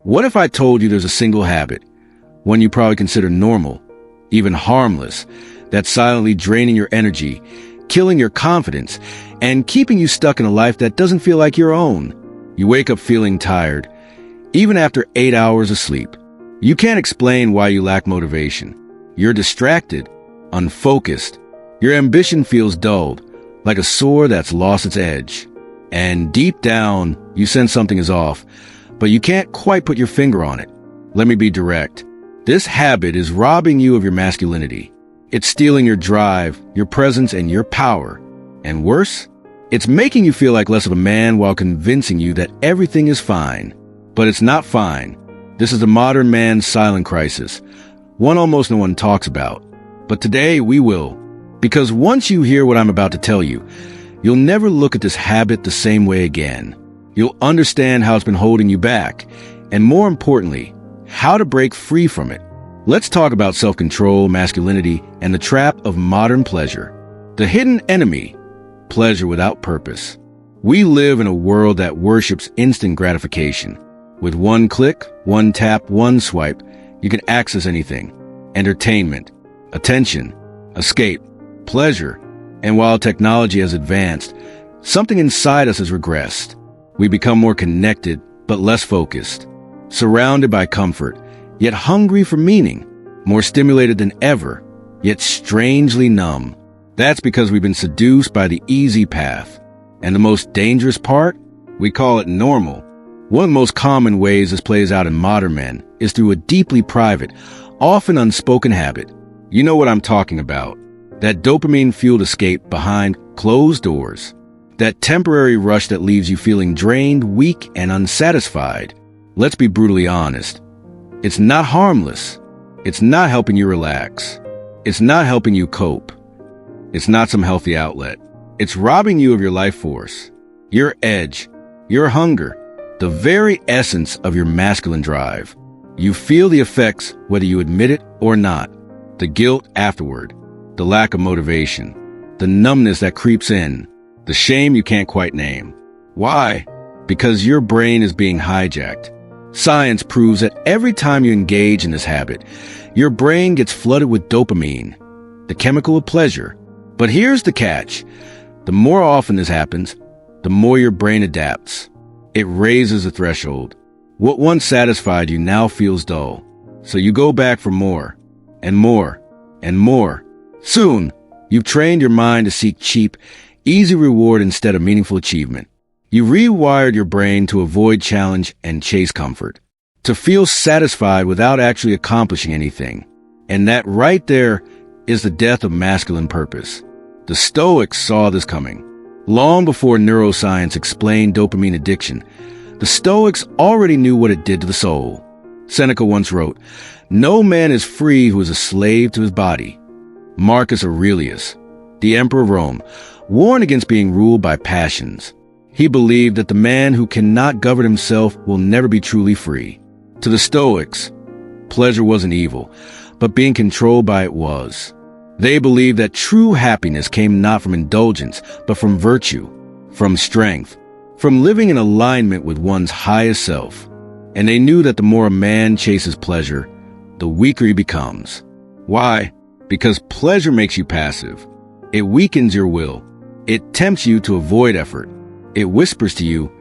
What if I told you there's a single habit, one you probably consider normal, even harmless, that's silently draining your energy, killing your confidence, and keeping you stuck in a life that doesn't feel like your own? You wake up feeling tired, even after 8 hours of sleep. You can't explain why you lack motivation. You're distracted, unfocused. Your ambition feels dulled, like a sword that's lost its edge. And deep down, you sense something is off, but you can't quite put your finger on it. Let me be direct. This habit is robbing you of your masculinity. It's stealing your drive, your presence, and your power. And worse, it's making you feel like less of a man while convincing you that everything is fine. But it's not fine. This is the modern man's silent crisis, one almost no one talks about. But today we will. Because once you hear what I'm about to tell you, you'll never look at this habit the same way again. You'll understand how it's been holding you back, and more importantly, how to break free from it. Let's talk about self-control, masculinity, and the trap of modern pleasure. The hidden enemy, pleasure without purpose. We live in a world that worships instant gratification. With one click, one tap, one swipe, you can access anything. Entertainment, attention, escape, pleasure. And while technology has advanced, something inside us has regressed. We become more connected, but less focused. Surrounded by comfort, yet hungry for meaning. More stimulated than ever, yet strangely numb. That's because we've been seduced by the easy path. And the most dangerous part? We call it normal. One of the most common ways this plays out in modern men is through a deeply private, often unspoken habit. You know what I'm talking about. That dopamine-fueled escape behind closed doors. That temporary rush that leaves you feeling drained, weak, and unsatisfied. Let's be brutally honest. It's not harmless. It's not helping you relax. It's not helping you cope. It's not some healthy outlet. It's robbing you of your life force, your edge, your hunger, the very essence of your masculine drive. You feel the effects whether you admit it or not. The guilt afterward, the lack of motivation, the numbness that creeps in, the shame you can't quite name. Why? Because your brain is being hijacked. Science proves that every time you engage in this habit, your brain gets flooded with dopamine, the chemical of pleasure. But here's the catch. The more often this happens, the more your brain adapts. It raises the threshold. What once satisfied you now feels dull. So you go back for more, and more, and more. Soon, you've trained your mind to seek cheap, easy reward instead of meaningful achievement. You rewired your brain to avoid challenge and chase comfort, to feel satisfied without actually accomplishing anything. And that right there is the death of masculine purpose. The Stoics saw this coming. Long before neuroscience explained dopamine addiction, the Stoics already knew what it did to the soul. Seneca once wrote, "No man is free who is a slave to his body." Marcus Aurelius, the emperor of Rome, warned against being ruled by passions. He believed that the man who cannot govern himself will never be truly free. To the Stoics, pleasure wasn't evil, but being controlled by it was. They believed that true happiness came not from indulgence, but from virtue, from strength, from living in alignment with one's highest self. And they knew that the more a man chases pleasure, the weaker he becomes. Why? Because pleasure makes you passive. It weakens your will. It tempts you to avoid effort. It whispers to you,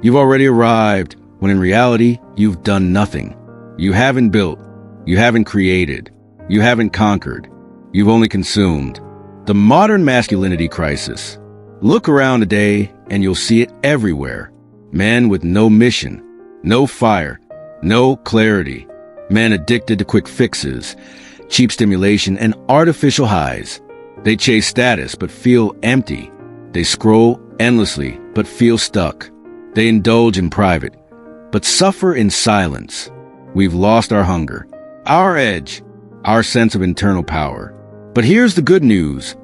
you've already arrived, when in reality, you've done nothing. You haven't built. You haven't created. You haven't conquered. You've only consumed. The modern masculinity crisis. Look around today and you'll see it everywhere. Men with no mission, no fire, no clarity. Men addicted to quick fixes, cheap stimulation, and artificial highs. They chase status but feel empty. They scroll endlessly but feel stuck. They indulge in private but suffer in silence. We've lost our hunger, our edge, our sense of internal power. But here's the good news.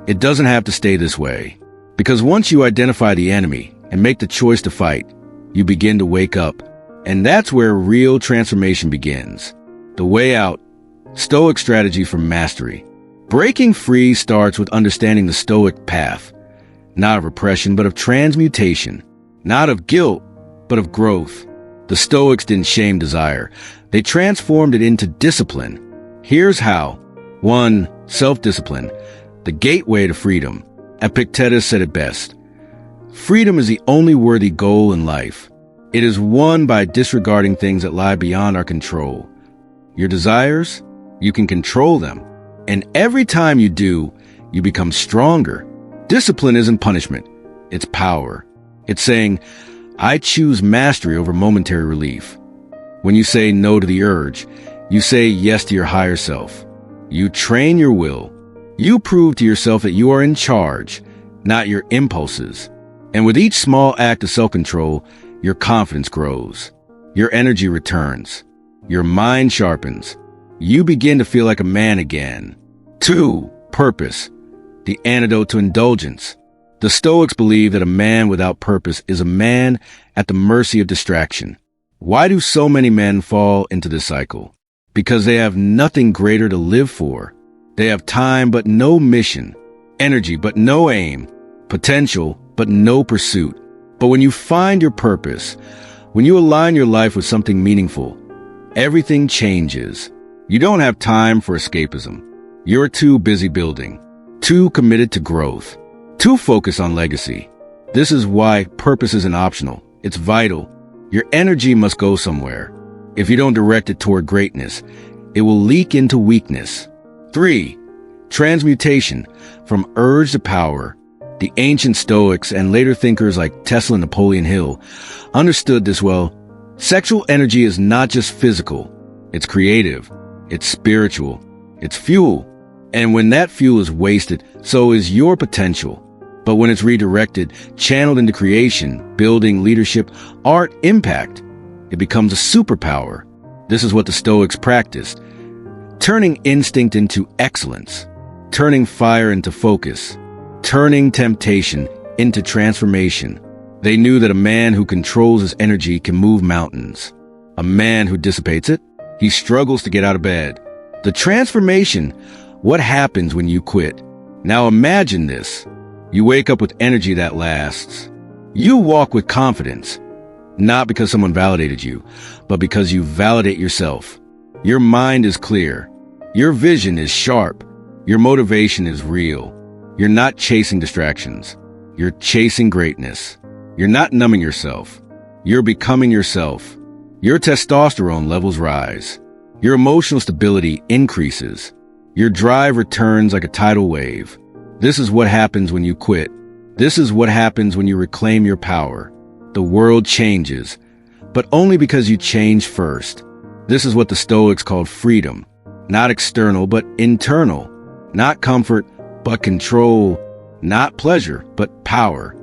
It doesn't have to stay this way. Because once you identify the enemy and make the choice to fight, you begin to wake up. And that's where real transformation begins. The way out. Stoic strategy for mastery. Breaking free starts with understanding the Stoic path. Not of repression, but of transmutation. Not of guilt, but of growth. The Stoics didn't shame desire. They transformed it into discipline. Here's how. 1. Self-discipline, the gateway to freedom. Epictetus said it best. Freedom is the only worthy goal in life. It is won by disregarding things that lie beyond our control. Your desires, you can control them. And every time you do, you become stronger. Discipline isn't punishment. It's power. It's saying, I choose mastery over momentary relief. When you say no to the urge, you say yes to your higher self. You train your will. You prove to yourself that you are in charge, not your impulses. And with each small act of self-control, your confidence grows. Your energy returns. Your mind sharpens. You begin to feel like a man again. 2. Purpose, the antidote to indulgence. The Stoics believe that a man without purpose is a man at the mercy of distraction. Why do so many men fall into this cycle? Because they have nothing greater to live for. They have time but no mission, energy but no aim, potential but no pursuit. But when you find your purpose, when you align your life with something meaningful, everything changes. You don't have time for escapism. You're too busy building, too committed to growth, too focused on legacy. This is why purpose isn't optional. It's vital. Your energy must go somewhere. If you don't direct it toward greatness, it will leak into weakness. 3. Transmutation, from urge to power. The ancient Stoics and later thinkers like Tesla and Napoleon Hill understood this well. Sexual energy is not just physical. It's creative. It's spiritual. It's fuel. And when that fuel is wasted, so is your potential. But when it's redirected, channeled into creation, building, leadership, art, impact, it becomes a superpower. This is what the Stoics practiced. Turning instinct into excellence. Turning fire into focus. Turning temptation into transformation. They knew that a man who controls his energy can move mountains. A man who dissipates it, he struggles to get out of bed. The transformation, what happens when you quit? Now imagine this. You wake up with energy that lasts. You walk with confidence, not because someone validated you, but because you validate yourself. Your mind is clear. Your vision is sharp. Your motivation is real. You're not chasing distractions. You're chasing greatness. You're not numbing yourself. You're becoming yourself. Your testosterone levels rise. Your emotional stability increases. Your drive returns like a tidal wave. This is what happens when you quit. This is what happens when you reclaim your power. The world changes, but only because you change first. This is what the Stoics called freedom. Not external, but internal. Not comfort, but control. Not pleasure, but power.